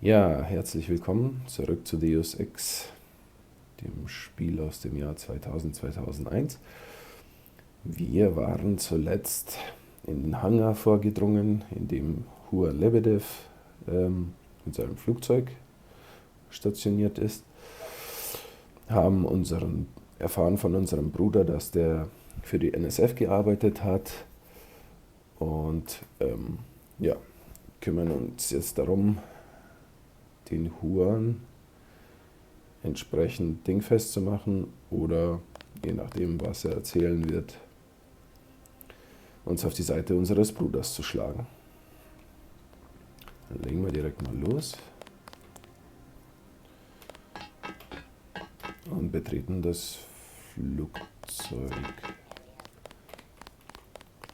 Ja, herzlich willkommen zurück zu Deus Ex, dem Spiel aus dem Jahr 2000-2001. Wir waren zuletzt in den Hangar vorgedrungen, in dem Lebedev mit seinem Flugzeug stationiert ist, haben erfahren von unserem Bruder, dass der für die NSF gearbeitet hat und ja, kümmern uns jetzt darum, den Huren entsprechend dingfest zu machen oder, je nachdem, was er erzählen wird, uns auf die Seite unseres Bruders zu schlagen. Dann legen wir direkt mal los und betreten das Flugzeug.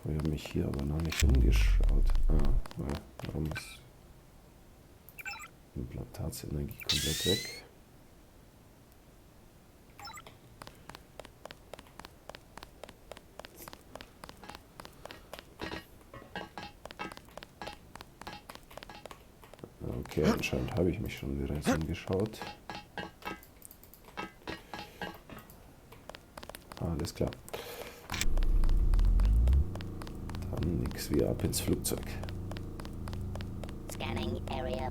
Ich habe mich hier aber noch nicht umgeschaut. Warum ist die Implantatsenergie komplett weg? Okay, anscheinend habe ich mich schon wieder umgeschaut. Alles klar. Dann nix wie ab ins Flugzeug. Scanning area.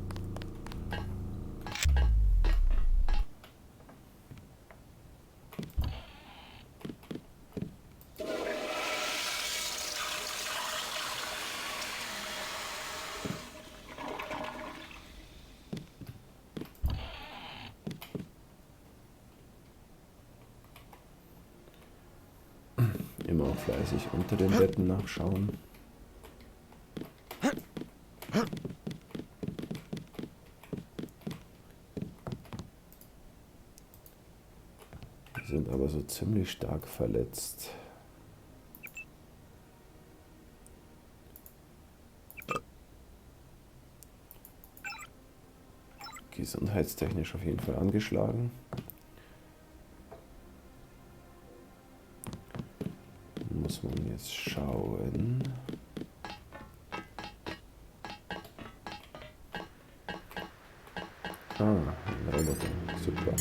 Immer auch fleißig unter den Betten nachschauen. Die sind aber so ziemlich stark verletzt. Gesundheitstechnisch auf jeden Fall angeschlagen. Muss man jetzt schauen. Ein Roboter. Super.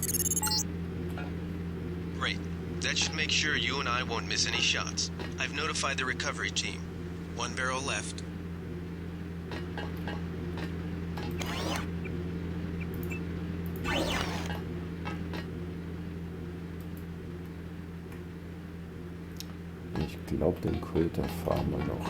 Great. That should make sure you and I won't miss any shots. I've notified the recovery team. One barrel left. Ich glaube, den Kult erfahren wir noch.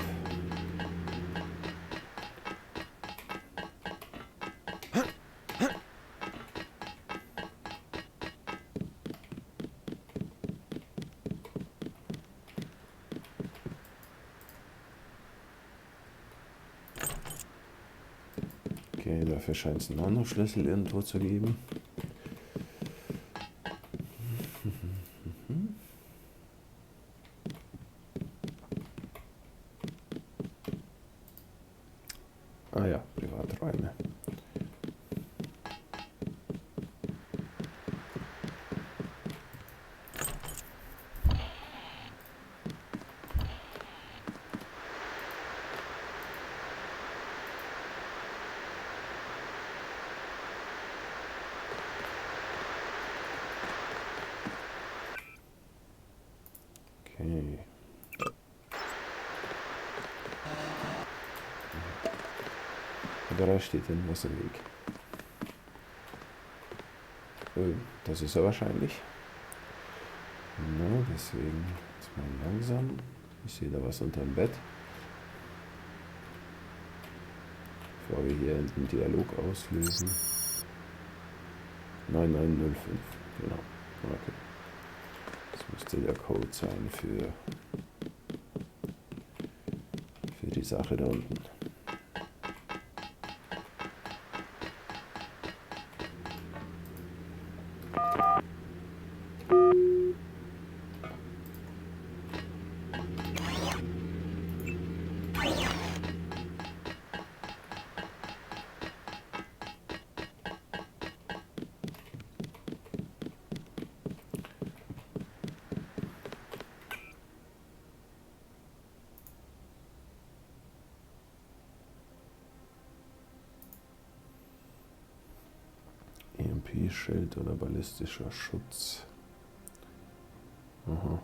Okay, dafür scheint es einen Nano-Schlüssel irgendwo zu geben. Ah ja, Privaträume. Okay. Da steht irgendwas im Weg. Das ist er wahrscheinlich. Na, deswegen jetzt mal langsam. Ich sehe da was unter dem Bett. Bevor wir hier den Dialog auslösen. 9905. Genau. Okay. Das müsste der Code sein für die Sache da unten. EMP-Schild oder ballistischer Schutz. Aha.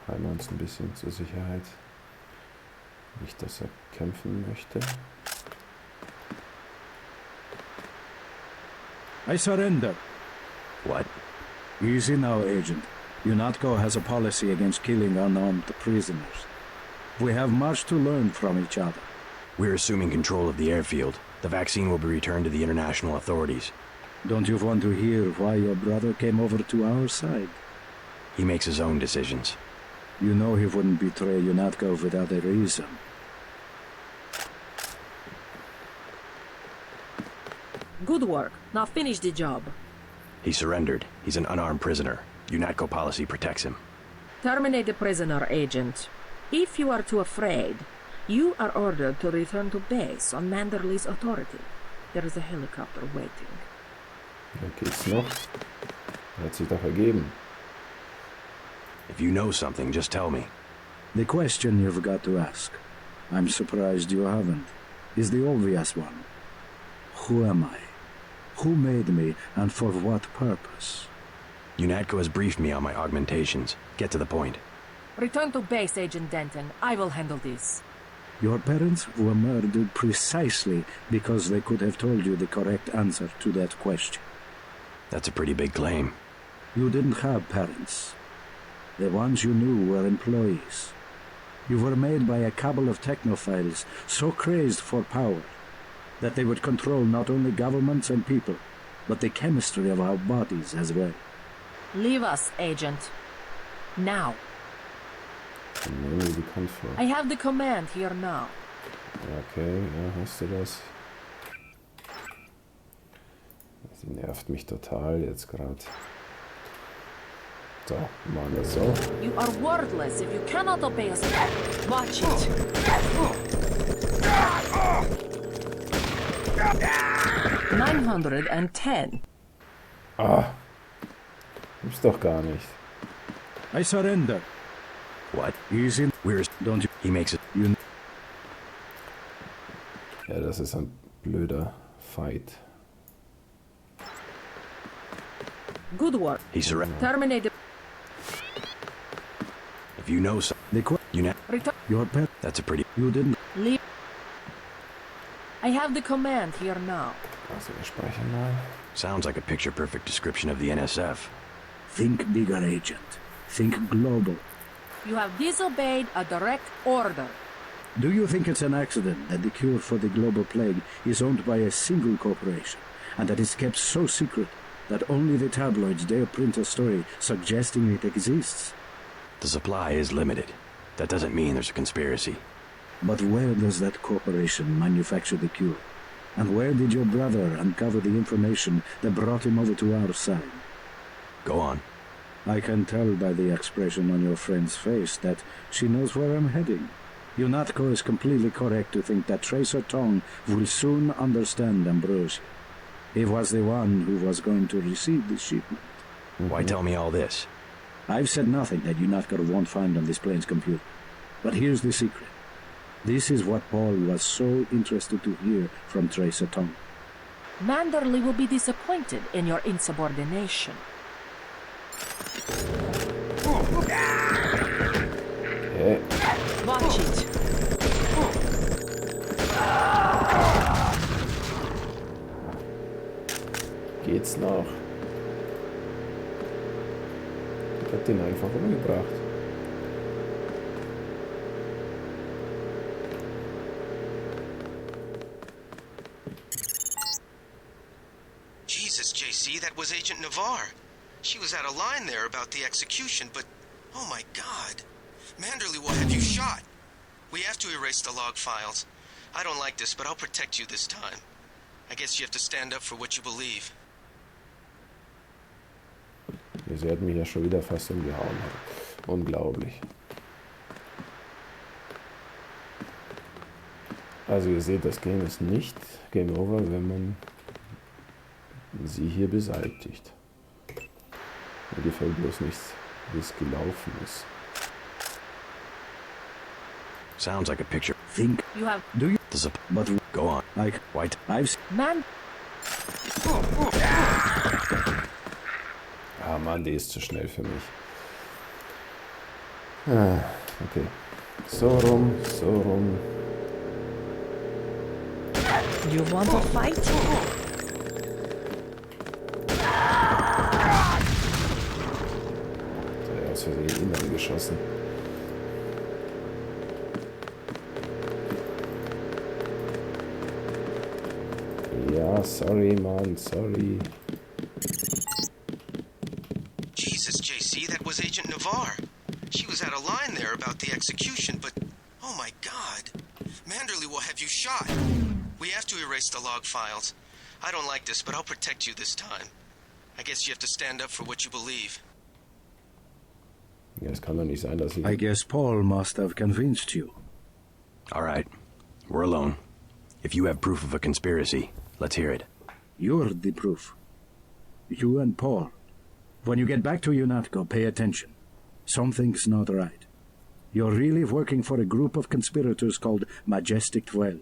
Heilen wir uns ein bisschen zur Sicherheit. Nicht, dass er kämpfen möchte. I surrender. What? Easy now, Agent. UNATCO has a policy against killing unarmed prisoners. We have much to learn from each other. We're assuming control of the airfield. The vaccine will be returned to the international authorities. Don't you want to hear why your brother came over to our side? He makes his own decisions. You know he wouldn't betray UNATCO without a reason. Good work. Now finish the job. He surrendered. He's an unarmed prisoner. UNATCO policy protects him. Terminate the prisoner, Agent. If you are too afraid, you are ordered to return to base on Manderley's authority. There is a helicopter waiting. Ja, geht's noch? Hat sich doch ergeben. If you know something, just tell me. The question you've got to ask, I'm surprised you haven't, is the obvious one. Who am I? Who made me, and for what purpose? UNATCO has briefed me on my augmentations. Get to the point. Return to base, Agent Denton. I will handle this. Your parents were murdered precisely because they could have told you the correct answer to that question. That's a pretty big claim. You didn't have parents. The ones you knew were employees. You were made by a cabal of technophiles so crazed for power that they would control not only governments and people, but the chemistry of our bodies as well. Leave us, Agent. Now. Kommt mir irgendwie bekannt vor. I have the command here now. Okay, ja, hast du das? Sie nervt mich total jetzt gerade. So, machen wir es so. You are worthless if you cannot obey us. Watch it. 910. Ah, gibt's doch gar nicht. I surrender. What? Easy. Don't you? He makes it. You Ja, das ist ein blöder Fight. Good work. He surrendered. Terminate the... If you know something, Return. your pet. that's a pretty. You didn't. Leave. I have the command here now. Also, wir speichern mal. Sounds like a picture-perfect description of the NSF. Think bigger, Agent. Think global. You have disobeyed a direct order. Do you think it's an accident that the cure for the global plague is owned by a single corporation, and that it's kept so secret that only the tabloids dare print a story suggesting it exists? The supply is limited. That doesn't mean there's a conspiracy. But where does that corporation manufacture the cure? And where did your brother uncover the information that brought him over to our side? Go on. I can tell by the expression on your friend's face that she knows where I'm heading. UNATCO is completely correct to think that Tracer Tong will soon understand Ambrosia. He was the one who was going to receive the shipment. Why tell me all this? I've said nothing that UNATCO won't find on this plane's computer. But here's the secret. This is what Paul was so interested to hear from Tracer Tong. Manderley will be disappointed in your insubordination. Hä? Watch it. Geht's noch? Ich hab den einfach umgebracht. Jesus, JC, that was Agent Navarre. She was out of line there about the execution, but oh my God. Manderley will have you shot. We have to erase the log files. I don't like this, but I'll protect you this time. I guess you have to stand up for what you believe. Sie hat mich ja schon wieder fast umgehauen. Unglaublich. Also ihr seht, das Game ist nicht Game Over, wenn man sie hier beseitigt. Mir gefällt bloß nicht, wie es gelaufen ist. Sounds like a picture. Think. You have... Do you? There's a... But Go on. like White. I've Man, Ah Mann, die ist zu schnell für mich. Ah, okay. So rum, so rum. you want to fight? Der hat aus Versehen inneren geschossen. Ja, sorry, Mann, sorry. Jesus, JC, that was Agent Navarre. She was out of line there about the execution, but oh my God. Manderley will have you shot. We have to erase the log files. I don't like this, but I'll protect you this time. I guess you have to stand up for what you believe. Ja, es kann doch nicht sein, dass I ich... guess Paul must have convinced you. All right. We're alone. If you have proof of a conspiracy, let's hear it. You're the proof. You and Paul. When you get back to UNATCO, pay attention. Something's not right. You're really working for a group of conspirators called Majestic 12.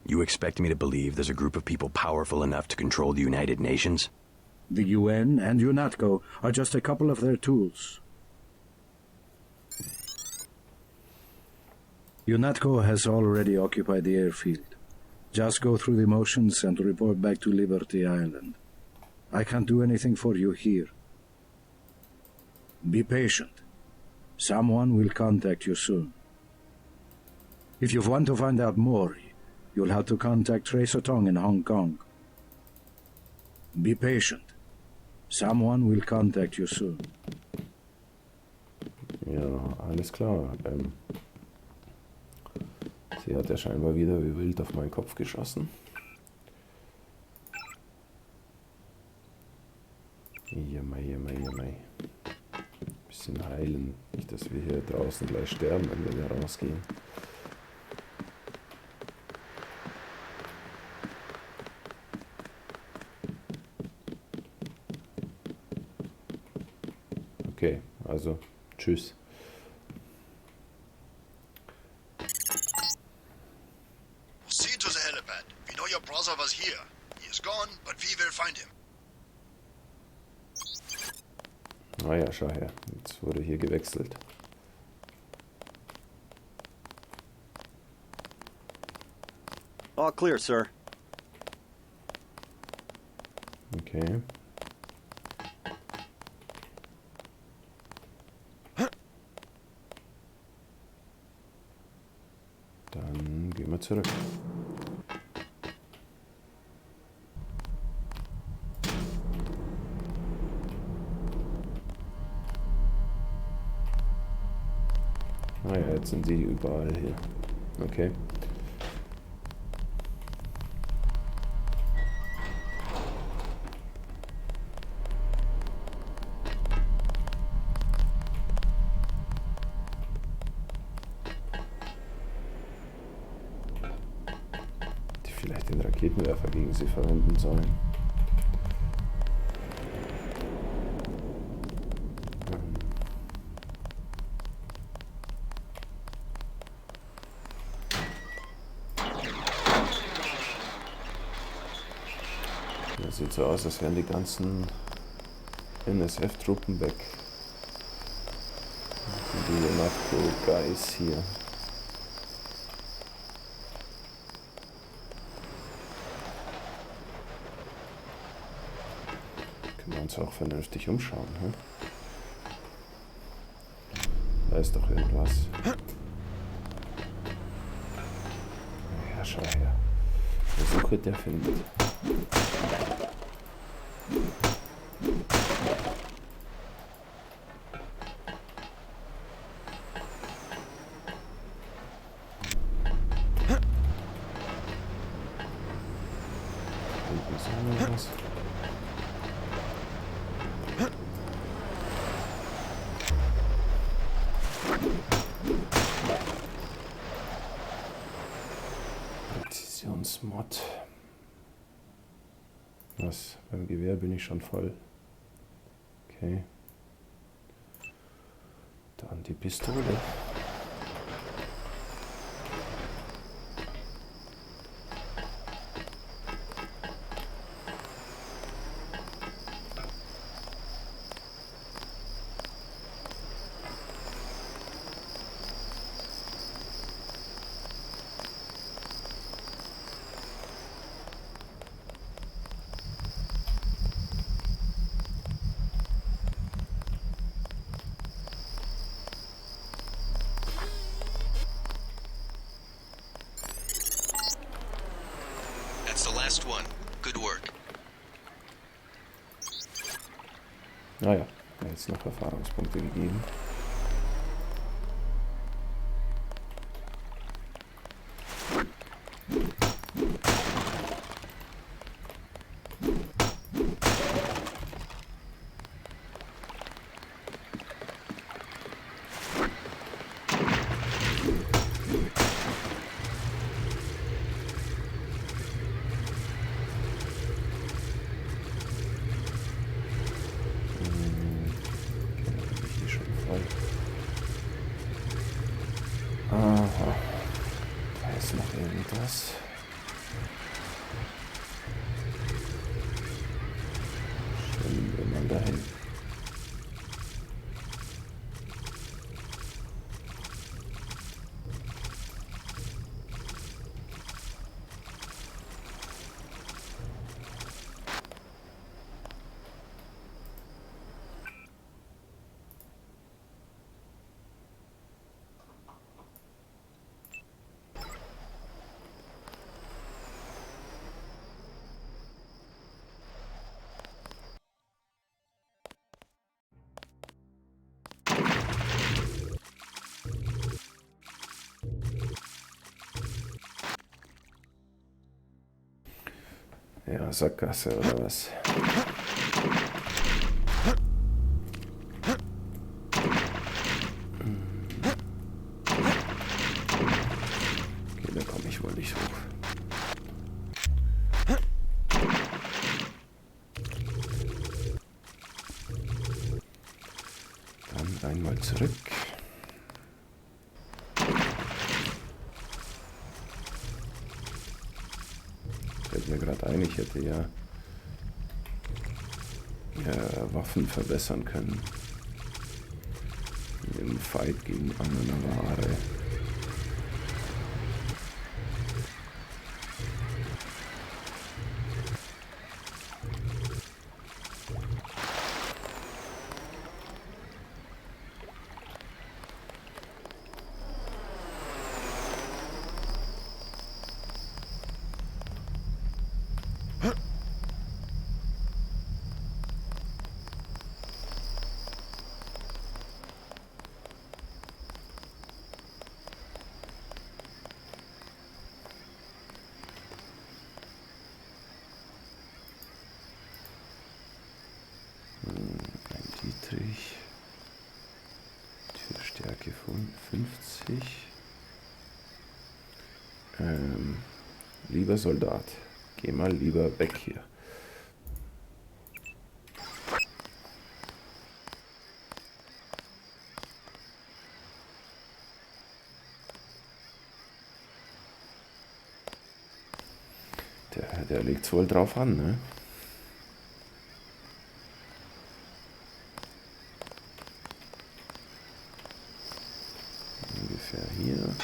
You expect me to believe there's a group of people powerful enough to control the United Nations? The UN and UNATCO are just a couple of their tools. UNATCO has already occupied the airfield. Just go through the motions and report back to Liberty Island. I can't do anything for you here. Be patient. Someone will contact you soon. If you want to find out more, you'll have to contact Tracer Tong in Hong Kong. Be patient. Someone will contact you soon. Ja, alles klar. Sie hat ja scheinbar wieder wie wild auf meinen Kopf geschossen. Jamai. Bisschen heilen. Nicht, dass wir hier draußen gleich sterben, wenn wir da rausgehen. Okay, also tschüss. Proceed to the helipad. We know your brother was here. He is gone, but we will find him. Ah ja, schau her. Jetzt wurde hier gewechselt. All clear, sir. Okay. Dann gehen wir zurück. Ah ja, jetzt sind sie überall hier. Okay. Die vielleicht den Raketenwerfer gegen sie verwenden sollen. Das sieht so aus, als wären die ganzen NSF-Truppen weg. Die NATO-Guys hier. Können wir uns auch vernünftig umschauen, hm? Da ist doch irgendwas. Ja, schau her. Der Suche, der findet. Mod. Was? Beim Gewehr bin ich schon voll. Okay. Dann die Pistole. That's the last one. Good work. Naja, jetzt noch Erfahrungspunkte gegeben. Aha, da ist noch irgendwas. Schwimmen wir mal dahin. Ja, Sackgasse oder was? Okay, da komme ich wohl nicht hoch. Dann einmal zurück. Fällt mir gerade ein, ich hätte ja Waffen verbessern können. Im Fight gegen eine. Türstärke von 50. Lieber Soldat, geh mal lieber weg hier. Der legt's wohl drauf an, ne? Ungefähr hier.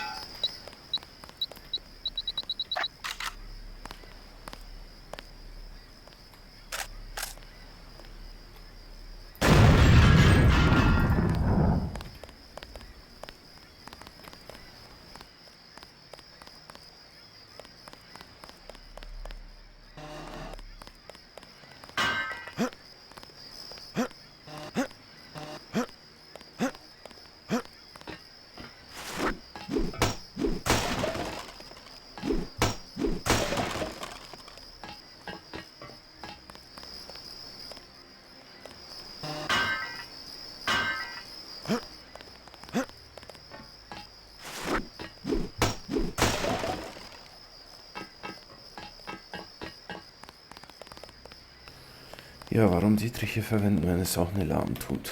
Ja, warum Dietrich hier verwenden, wenn es auch eine Lahm tut?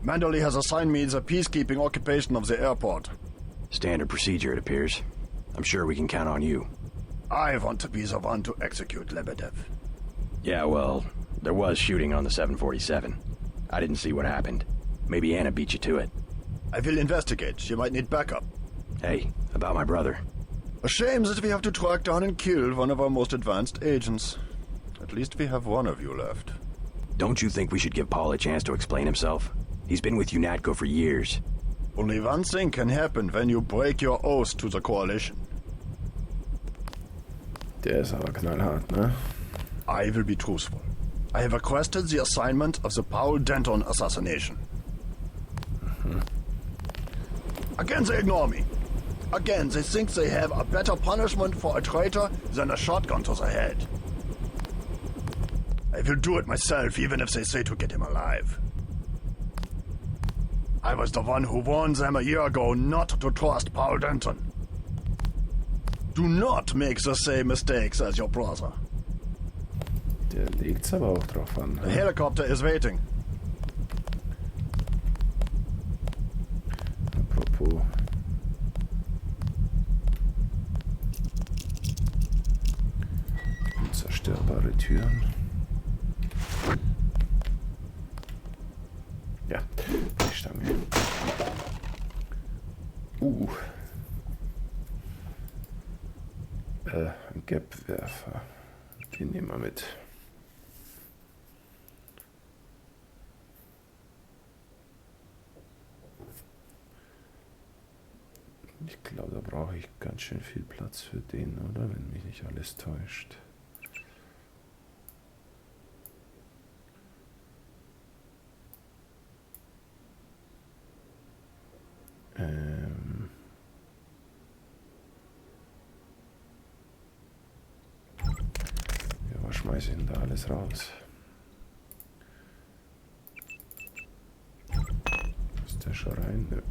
Manderley has assigned me the peacekeeping occupation of the airport. Standard procedure, it appears. I'm sure we can count on you. I want to be the one to execute Lebedev. Yeah, well, there was shooting on the 747. I didn't see what happened. Maybe Anna beat you to it. I will investigate. She might need backup. Hey, about my brother. A shame that we have to track down and kill one of our most advanced agents. At least we have one of you left. Don't you think we should give Paul a chance to explain himself? He's been with UNATCO for years. Only one thing can happen when you break your oath to the coalition. Der ist aber knallhart, ne? I will be truthful. I have requested the assignment of the Paul Denton assassination. Again, they ignore me. Again, they think they have a better punishment for a traitor than a shotgun to the head. I will do it myself, even if they say to get him alive. I was the one who warned them a year ago not to trust Paul Denton. Do not make the same mistakes as your brother. Der legt's aber auch drauf an. The helicopter is waiting. Apropos. Unzerstörbare Türen. Ja, die Stange. Ein Gapwerfer. Den nehmen wir mit. Ich glaube, da brauche ich ganz schön viel Platz für den, oder? Wenn mich nicht alles täuscht. Ja, was schmeiße ich denn da alles raus? Ist der schon rein? Nö.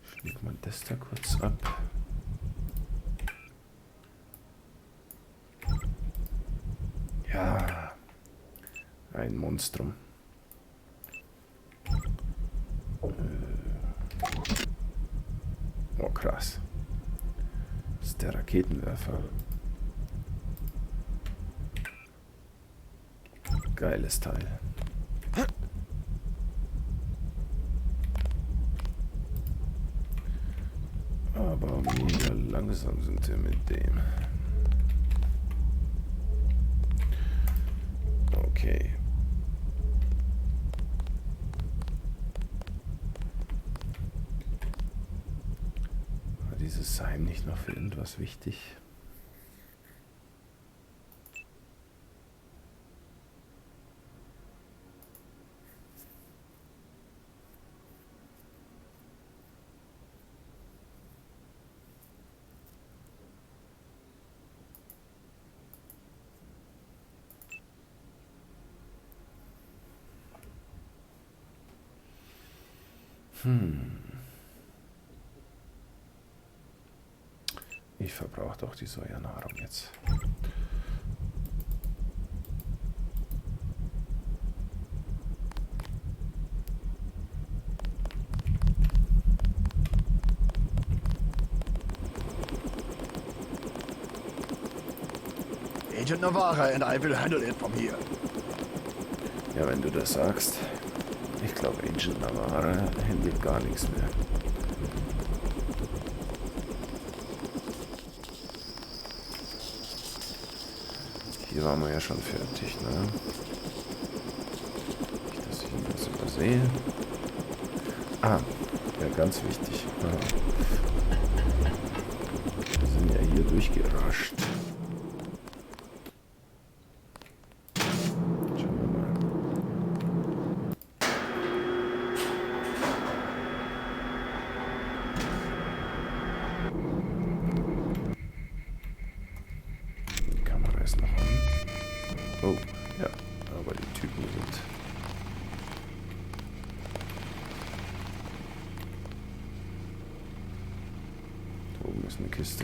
Ich leg mal das da kurz ab. Ja, ein Monstrum. Oh, krass. Das ist der Raketenwerfer. Geiles Teil. Aber mega langsam sind wir mit dem. Okay. War dieses Sein nicht noch für irgendwas wichtig? Ich verbrauche doch die Sojanahrung jetzt. Agent Navarre and I will handle it from here. Ja, wenn du das sagst. Ich glaube, Agent Navarre handelt gar nichts mehr. Hier waren wir ja schon fertig, ne? Nicht, dass ich irgendwas übersehe. Ah, ja, ganz wichtig. Wir sind ja hier durchgerascht. ist eine Kiste.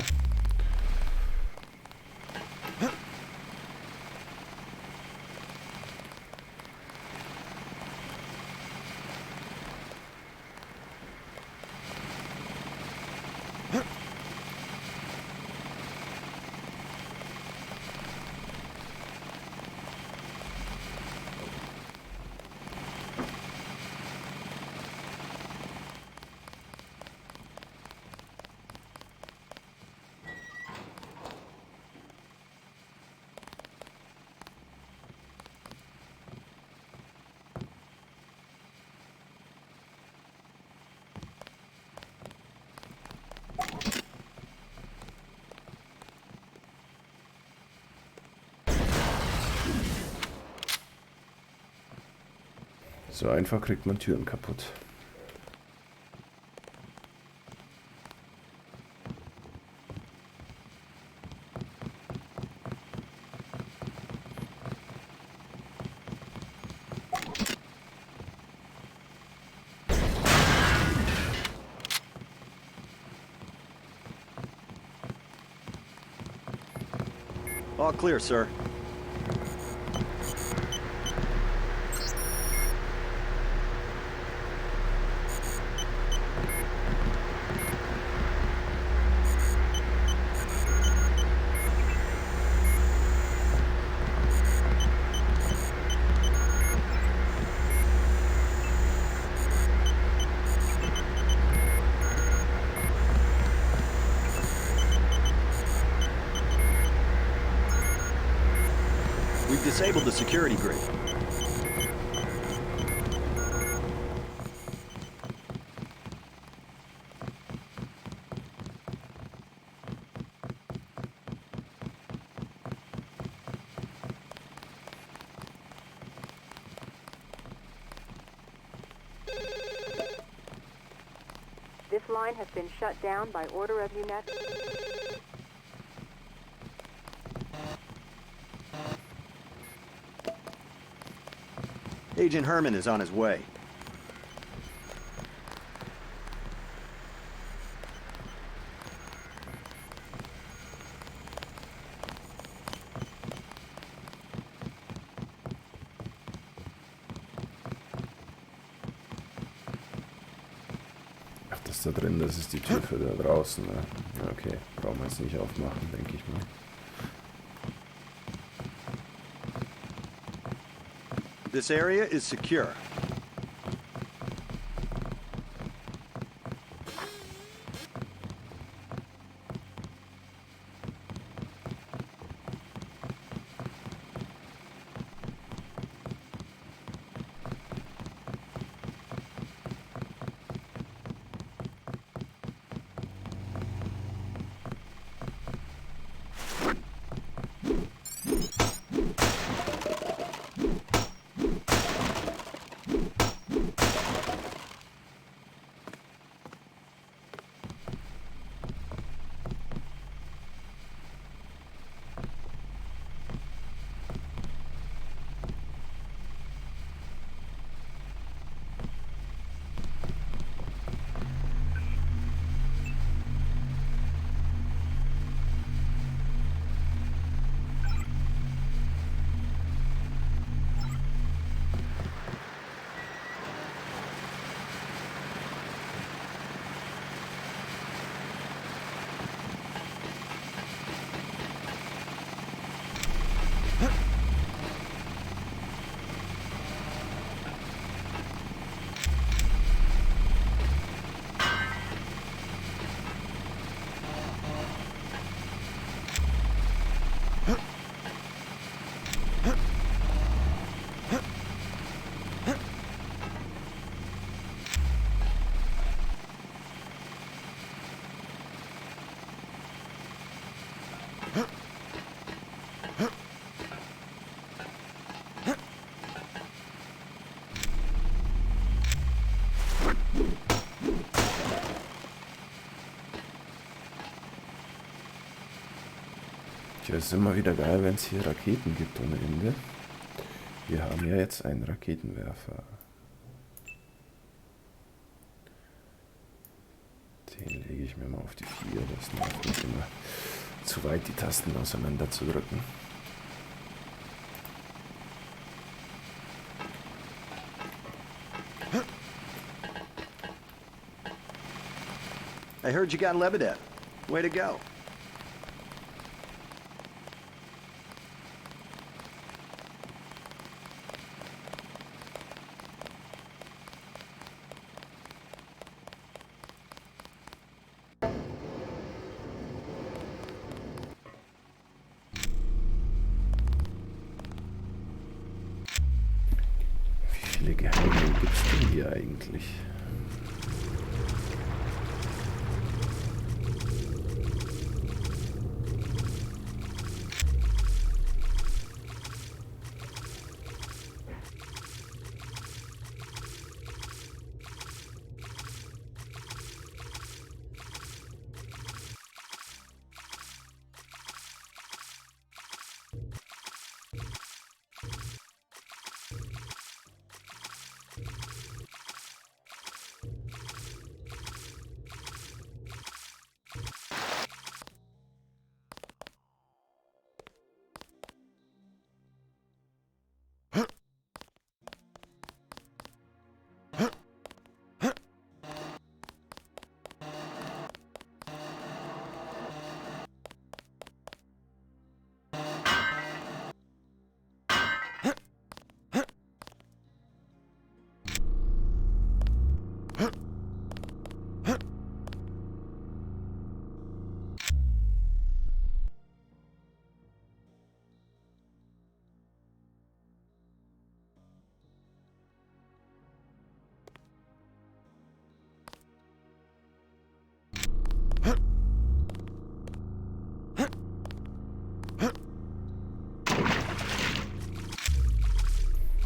So einfach kriegt man Türen kaputt. All clear, sir. We've disabled the security grid. This line has been shut down by order of UNET. Agent Herman is on his way. Ach, das da drin, das ist die Tür für da draußen. Ne? Okay, brauchen wir jetzt nicht aufmachen, denke ich mal. This area is secure. Tja, es ist immer wieder geil, wenn es hier Raketen gibt ohne Ende. Wir haben ja jetzt einen Raketenwerfer. Den lege ich mir mal auf die 4. Das nervt mich immer zu weit, die Tasten auseinander zu drücken. I heard you got Lebedev. Way to go. Wie viele Geheimnisse gibt es denn hier eigentlich?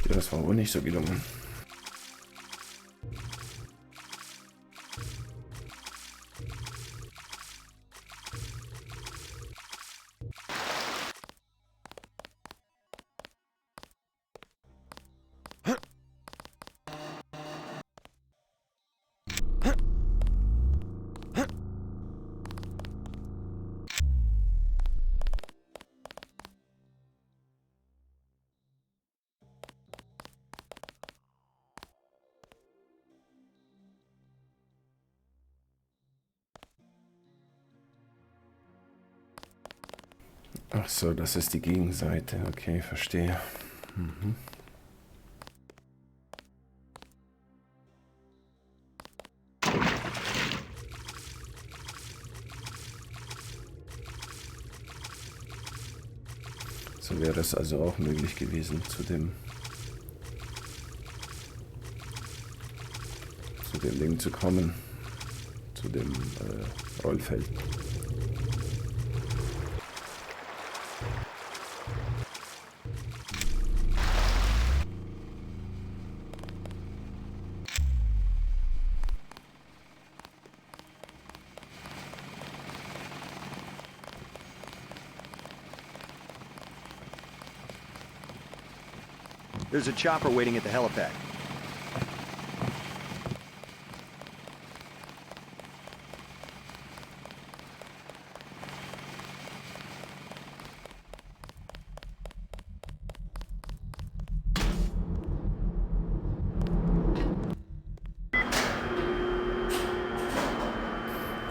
Das war wohl nicht so gelungen. Ach so, das ist die Gegenseite. Okay, verstehe. Mhm. So wäre es also auch möglich gewesen, zu dem Ding zu kommen, zu dem Rollfeld. There's a chopper waiting at the helipad.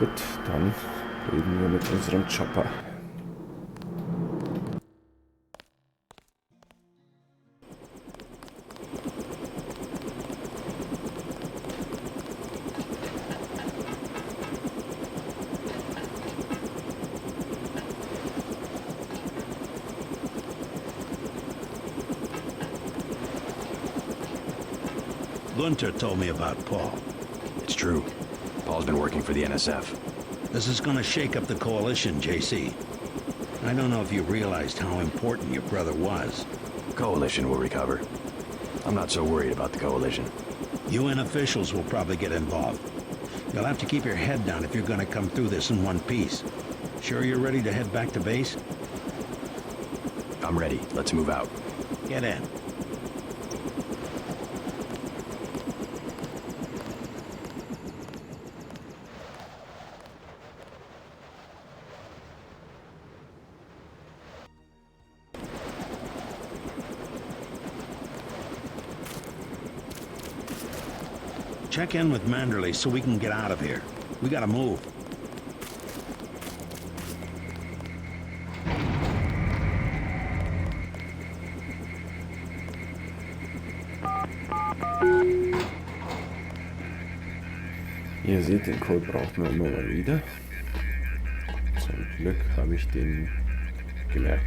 Gut, dann reden wir mit unserem Chopper. Gunter told me about Paul. It's true. Paul's been working for the NSF. This is gonna shake up the coalition, JC. I don't know if you realized how important your brother was. Coalition will recover. I'm not so worried about the coalition. UN officials will probably get involved. You'll have to keep your head down if you're gonna come through this in one piece. Sure you're ready to head back to base? I'm ready. Let's move out. Get in. Check in with Manderley so we can get out of here. We gotta move. Ihr seht, den Code braucht man immer mal wieder. Zum Glück habe ich den gemerkt.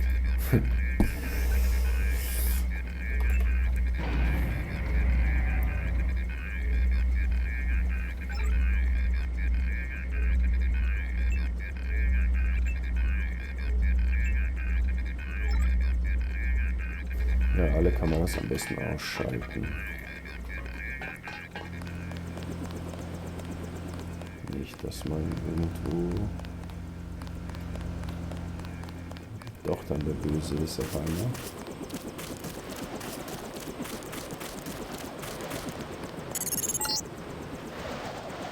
Ja, alle Kameras am besten ausschalten. Nicht, dass man irgendwo doch dann der Böse ist auf einmal.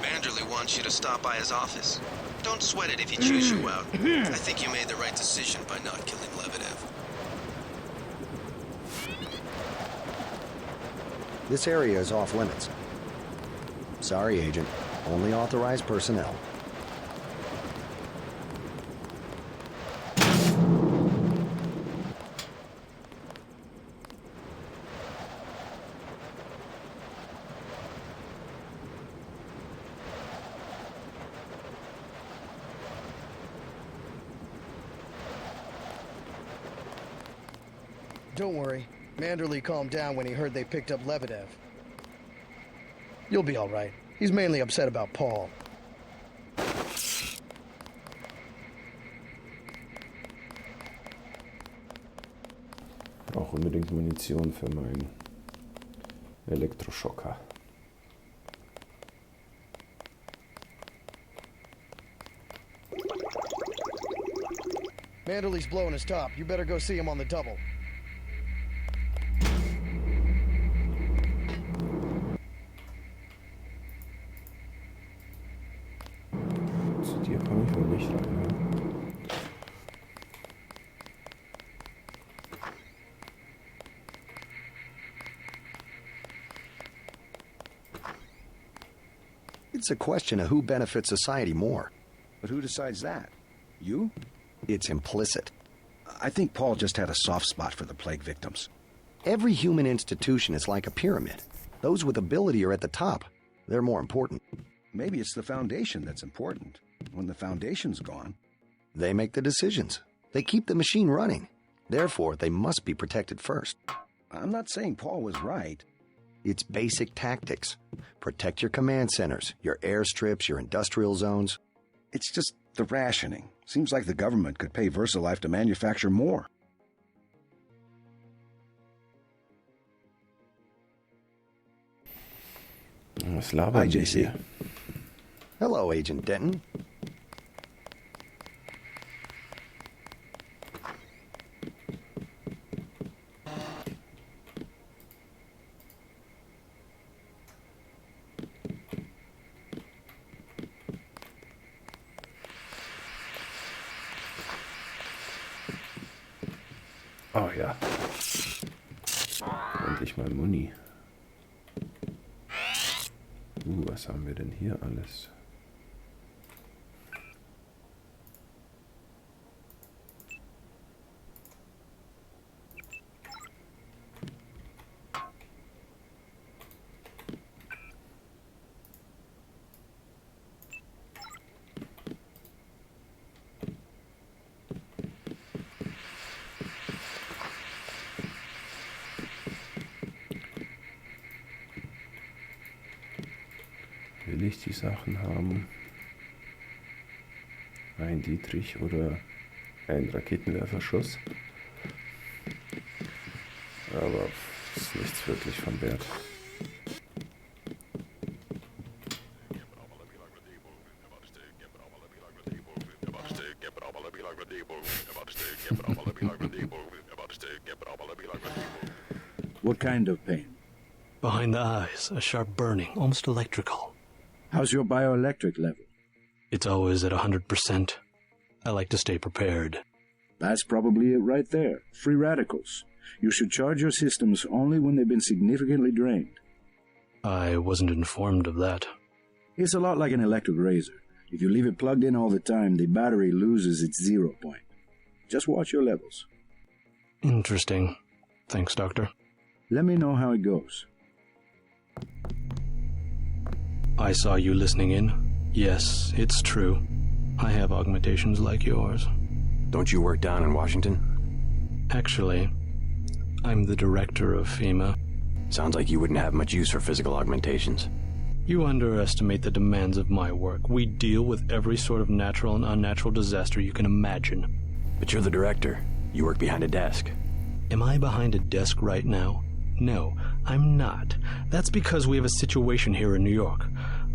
Manderley wants you to stop by his office. Don't sweat it if he chews you out. I think you made the right decision by not killing Lebedev. This area is off limits. Sorry, Agent. Only authorized personnel. Don't worry. Manderley calmed down when he heard they picked up Lebedev. You'll be all right. He's mainly upset about Paul. Brauche unbedingt Munition für meinen Elektroschocker. Manderley's blowing his top. You better go see him on the double. Zu dir komme ich wohl nicht rein. Ne? It's a question of who benefits society more. But who decides that? You? It's implicit. I think Paul just had a soft spot for the plague victims. Every human institution is like a pyramid. Those with ability are at the top. They're more important. Maybe it's the foundation that's important. When the foundation's gone... They make the decisions. They keep the machine running. Therefore, they must be protected first. I'm not saying Paul was right. It's basic tactics. Protect your command centers, your airstrips, your industrial zones. It's just the rationing. Seems like the government could pay VersaLife to manufacture more. Was labern die hier? Hello, Agent Denton. Oh ja. Endlich mal Muni. Was haben wir denn hier alles? Will ich die Sachen haben? Ein Dietrich oder ein Raketenwerferschuss? Aber ist nichts wirklich von Wert. What kind of pain? Behind the eyes, a sharp burning, almost electrical. How's your bioelectric level? It's always at 100%. I like to stay prepared. That's probably it right there. Free radicals. You should charge your systems only when they've been significantly drained. I wasn't informed of that. It's a lot like an electric razor. If you leave it plugged in all the time, the battery loses its 0 point. Just watch your levels. Interesting. Thanks, Doctor. Let me know how it goes. I saw you listening in. Yes, it's true. I have augmentations like yours. Don't you work down in Washington? Actually, I'm the director of FEMA. Sounds like you wouldn't have much use for physical augmentations. You underestimate the demands of my work. We deal with every sort of natural and unnatural disaster you can imagine. But you're the director. You work behind a desk. Am I behind a desk right now? No, I'm not. That's because we have a situation here in New York.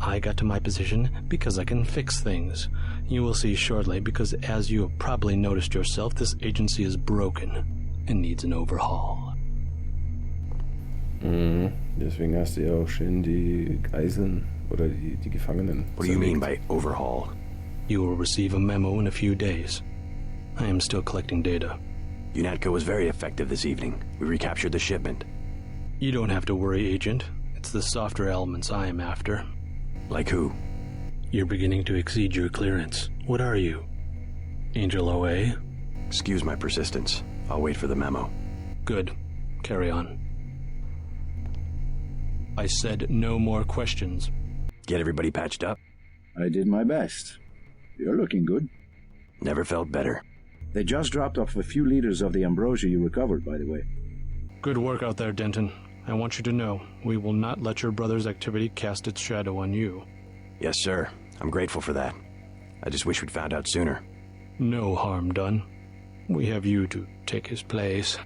I got to my position because I can fix things. You will see shortly, because as you have probably noticed yourself, this agency is broken and needs an overhaul. Deswegen hast du ja auch schön die Geiseln oder die Gefangenen. What do you mean by overhaul? You will receive a memo in a few days. I am still collecting data. UNATCO was very effective this evening. We recaptured the shipment. You don't have to worry, Agent. It's the softer elements I am after. Like who? You're beginning to exceed your clearance. What are you? Angel OA? Excuse my persistence. I'll wait for the memo. Good. Carry on. I said no more questions. Get everybody patched up? I did my best. You're looking good. Never felt better. They just dropped off a few liters of the ambrosia you recovered, by the way. Good work out there, Denton. I want you to know, we will not let your brother's activity cast its shadow on you. Yes, sir. I'm grateful for that. I just wish we'd found out sooner. No harm done. We have you to take his place.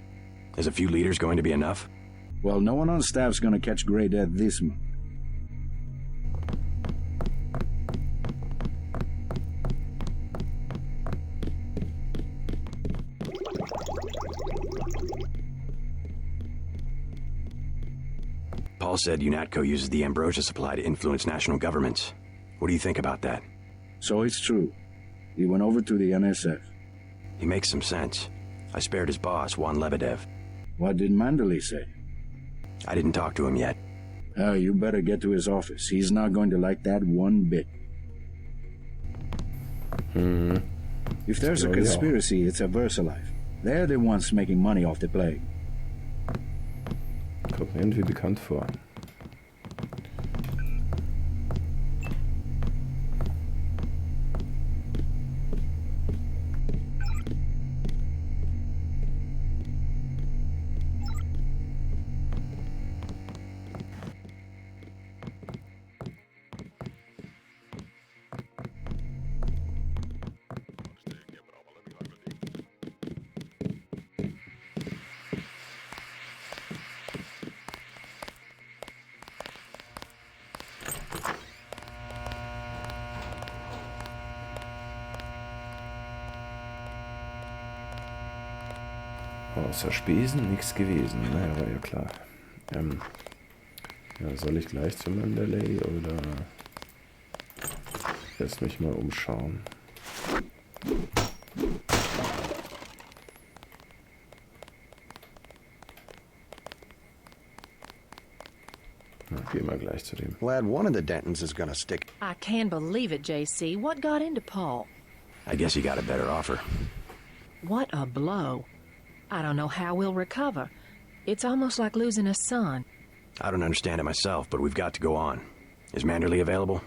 Is a few liters going to be enough? Well, no one on staff's gonna catch Grey Death this month. Paul said UNATCO uses the ambrosia supply to influence national governments. What do you think about that? So it's true. He went over to the NSF. He makes some sense. I spared his boss, Lebedev. What did Manderley say? I didn't talk to him yet. Oh, you better get to his office. He's not going to like that one bit. If there's a conspiracy, it's a VersaLife. They're the ones making money off the plague. Kommt mir irgendwie bekannt vor. Außer Spesen nichts gewesen. Naja, war ja klar. Ja, soll ich gleich zu Manderley oder erst mich mal umschauen? Na, geh mal gleich zu dem. Glad one of the Dentons is gonna stick. I can't believe it, JC. What got into Paul? I guess he got a better offer. What a blow. I don't know how we'll recover. It's almost like losing a son. I don't understand it myself, but we've got to go on. Is Manderley available?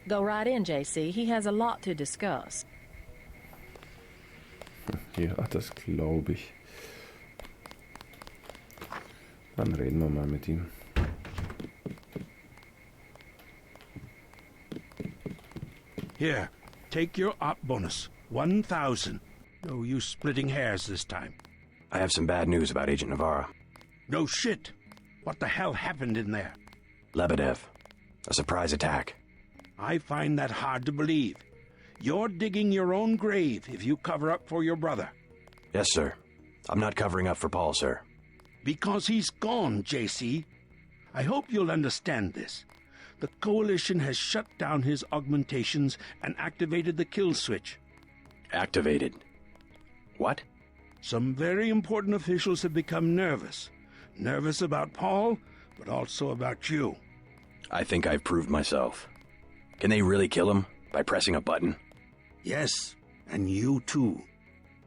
Go right in, JC. He has a lot to discuss. Ja, das glaube ich. Dann reden wir mal mit ihm. Here, take your op bonus. 1,000. No use splitting hairs this time. I have some bad news about Agent Navarro. No shit. What the hell happened in there? Lebedev. A surprise attack. I find that hard to believe. You're digging your own grave if you cover up for your brother. Yes, sir. I'm not covering up for Paul, sir. Because he's gone, JC. I hope you'll understand this. The Coalition has shut down his augmentations and activated the kill switch. Activated. What? Some very important officials have become nervous. Nervous about Paul, but also about you. I think I've proved myself. Can they really kill him by pressing a button? Yes, and you too.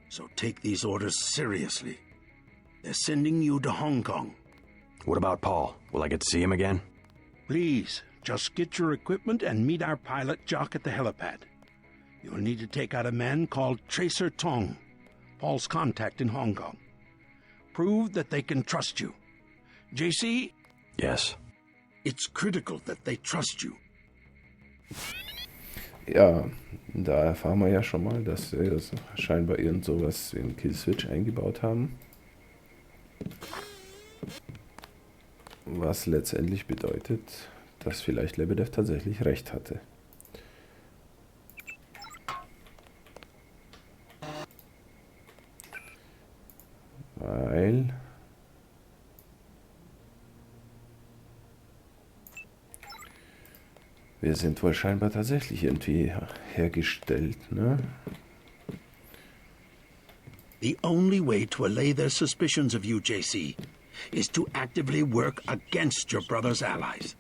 So take these orders seriously. They're sending you to Hong Kong. What about Paul? Will I get to see him again? Please, just get your equipment and meet our pilot, Jock, at the helipad. You'll need to take out a man called Tracer Tong, Paul's contact in Hong Kong. Prove that they can trust you. JC? Yes. It's critical that they trust you. Ja, da erfahren wir ja schon mal, dass sie scheinbar irgend sowas wie einen Killswitch eingebaut haben. Was letztendlich bedeutet, dass vielleicht Lebedev tatsächlich recht hatte. Weil wir sind wohl scheinbar tatsächlich irgendwie hergestellt, ne? The only way to allay their suspicions of you, JC, is to actively work against your brother's allies.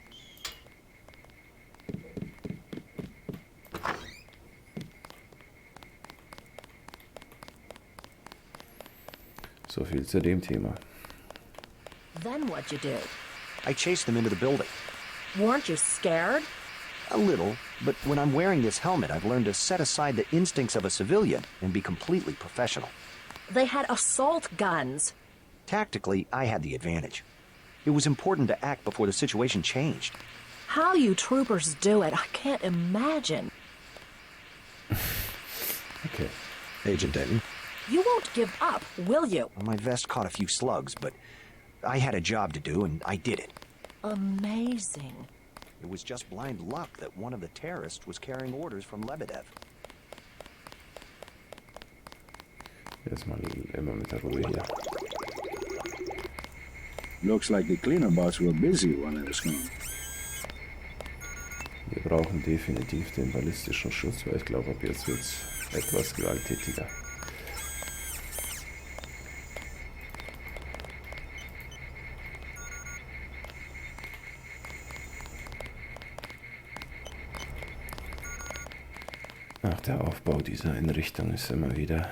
So viel zu dem Thema. Then what'd you do? I chased them into the building. Weren't you scared? A little, but when I'm wearing this helmet, I've learned to set aside the instincts of a civilian and be completely professional. They had assault guns. Tactically, I had the advantage. It was important to act before the situation changed. How you troopers do it, I can't imagine. Okay. Agent Denton. You won't give up, will you? My vest caught a few slugs, but I had a job to do, and I did it. Amazing. It was just blind luck that one of the terrorists was carrying orders from Lebedev. Erstmal immer mit der Ruhe hier. Looks like the cleaner bots were busy when I was gone. Wir brauchen definitiv den ballistischen Schutz, weil ich glaube, ab jetzt wird es etwas gewalttätiger. Ach, der Aufbau dieser Einrichtung ist immer wieder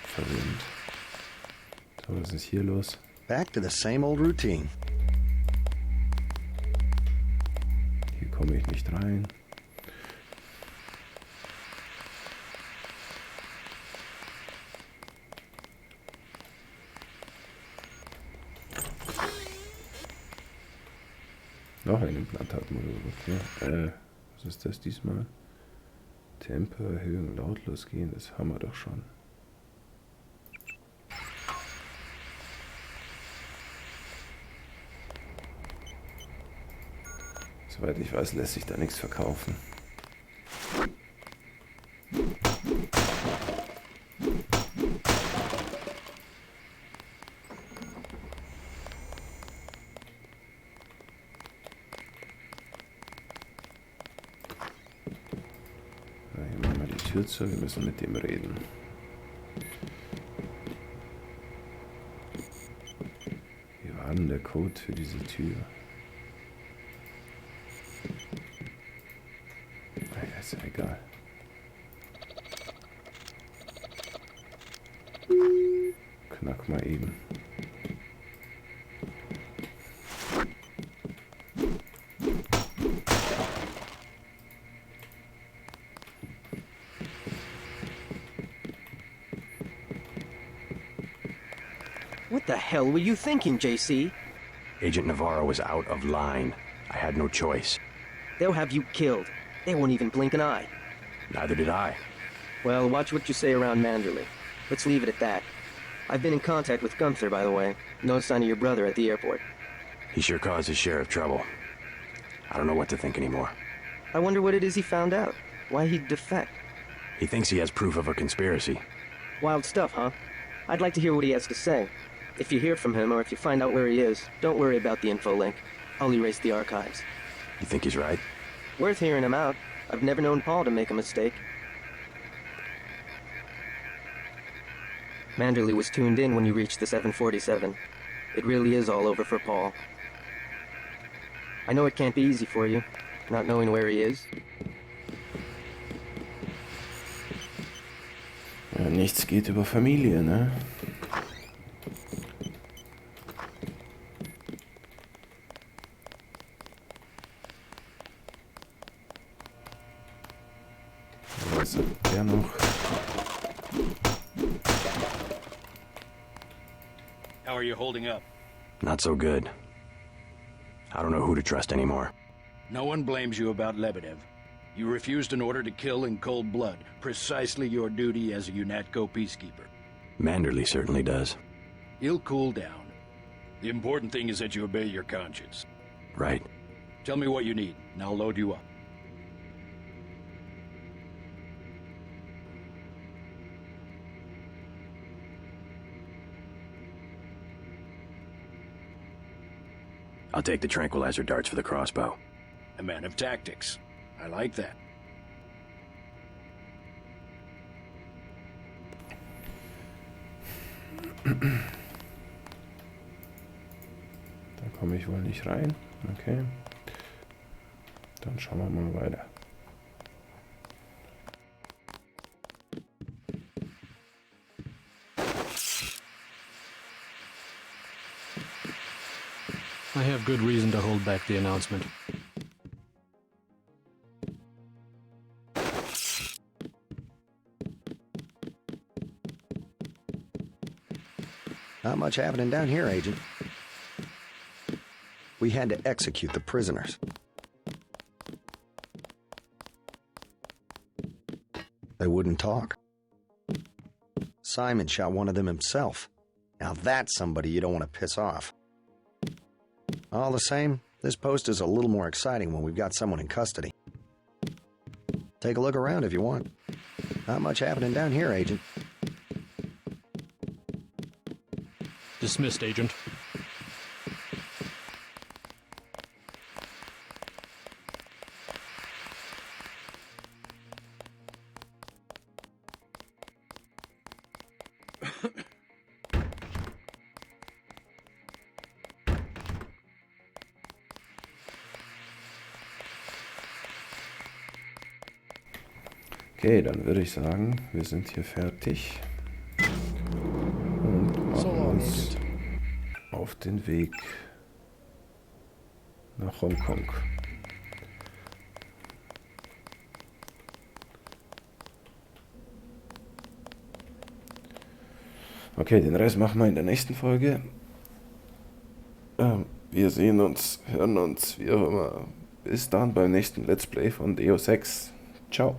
verwirrend. So, was ist hier los? Back to the same old routine. Hier komme ich nicht rein. Noch ein Implantatmodul, okay. Was ist das diesmal? Tempo erhöhen, lautlos gehen, das haben wir doch schon. Soweit ich weiß, lässt sich da nichts verkaufen. Hier machen wir die Tür zu, wir müssen mit dem reden. Wie war denn der Code für diese Tür? Ist ja egal. Knack mal eben. What the hell were you thinking, JC? Agent Navarro was out of line. I had no choice. They'll have you killed. They won't even blink an eye. Neither did I. Well, watch what you say around Manderley. Let's leave it at that. I've been in contact with Gunther, by the way. No sign of your brother at the airport. He sure caused his share of trouble. I don't know what to think anymore. I wonder what it is he found out. Why he'd defect. He thinks he has proof of a conspiracy. Wild stuff, huh? I'd like to hear what he has to say. If you hear from him, or if you find out where he is, don't worry about the info link. I'll erase the archives. You think he's right? Worth hearing him out. I've never known Paul to make a mistake. Manderley was tuned in when you reached the 747. It really is all over for Paul. I know it can't be easy for you, not knowing where he is. Ja, nichts geht über Familie, ne? Was sagt der noch? How are you holding up? Not so good. I don't know who to trust anymore. No one blames you about Lebedev. You refused an order to kill in cold blood, precisely your duty as a UNATCO peacekeeper. Manderley certainly does. He'll cool down. The important thing is that you obey your conscience. Right. Tell me what you need, and I'll load you up. I'll take the tranquilizer darts for the crossbow. A man of tactics. I like that. Da komme ich wohl nicht rein. Okay. Dann schauen wir mal weiter. I have good reason to hold back the announcement. Not much happening down here, Agent. We had to execute the prisoners. They wouldn't talk. Simon shot one of them himself. Now that's somebody you don't want to piss off. All the same, this post is a little more exciting when we've got someone in custody. Take a look around if you want. Not much happening down here, Agent. Dismissed, Agent. Okay, dann würde ich sagen, wir sind hier fertig und machen uns auf den Weg nach Hongkong. Okay, den Rest machen wir in der nächsten Folge. Wir sehen uns, hören uns, wie auch immer. Bis dann beim nächsten Let's Play von Deus Ex. Ciao.